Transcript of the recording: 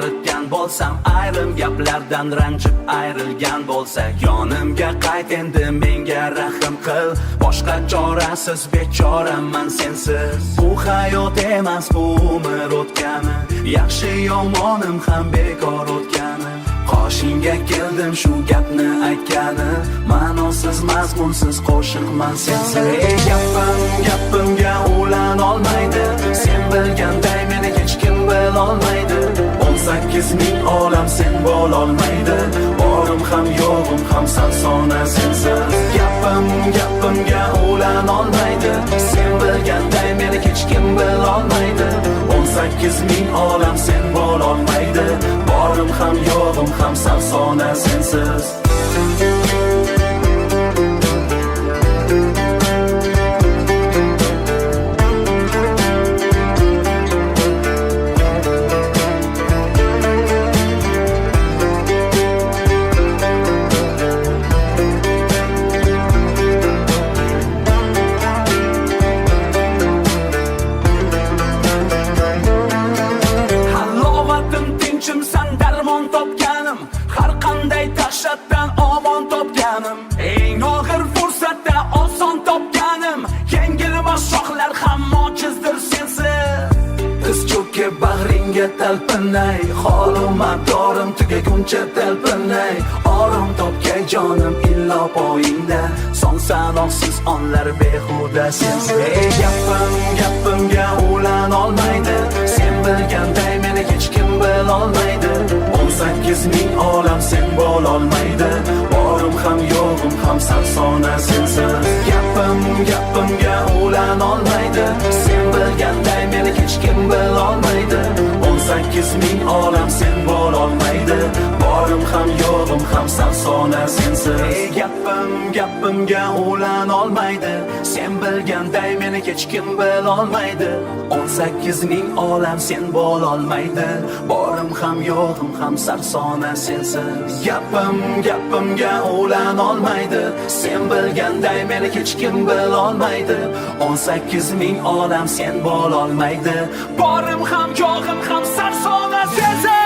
yoritgan bo'lsam, ayrim gaplardan ranjib ayrilgan bo'lsak, yonimga qayt endi, menga rahim qil. Boshqa chorasiz bechoraman sensiz. Bu hayot emas, bu umr o'tgani, yaxshi yomonim ham bekor o'tgani. Qoshingga keldim shu gapni aytgani, ma'nosiz mazmunsiz qo'shiqman sensiz. Gapimga ulan olmaydi, sen bilganday meni hech kim bilolmaydi. 18 ming olam sen bo'lolmaydi, borim ham yo'g'im ham sona sensiz. Gapimga ulan olmaydi, sen bilganday meni hech kim bilolmaydi. 18 ming olam sen bo'lolmaydi, borim ham yo'g'im ham sona sensiz. Darmon topganim, har qanday tashatdan omon topganim, eng og'ir fursatda oson topganim, yengilmas shoxlar ham mojizdir sensiz. Tiz cho'kib bag'ringga talpinay, holim abdorim tugaguncha talpinay. Orom topgay jonim illo poyingda, son sanoqsiz onlar behuda sensiz. Gapimga ulan olmaydi, sen bilganday meni hech kim bilolmaydi. 18 ming olam sen bo'lolmaydi, borim ham yo'g'im ham sona sensiz. Gapimga ulan olmaydi, sen bilganday meni hech kim bilolmaydi. 18 ming olam sen bo'lolmaydi, borim ham yo'g'im ham sona sensiz. Gapimga ulan olmaydi, sen bilganday meni hech kim bilolmaydi. 18 ming olam sen bo'lolmaydi, borim ham yo'g'im ham sona sensiz. Gapimga ulan olmaydi, sen bilganday meni hech kim bilolmaydi. 18 ming olam sen bo'lolmaydi, borim ham yo'g'im ham sona sensiz.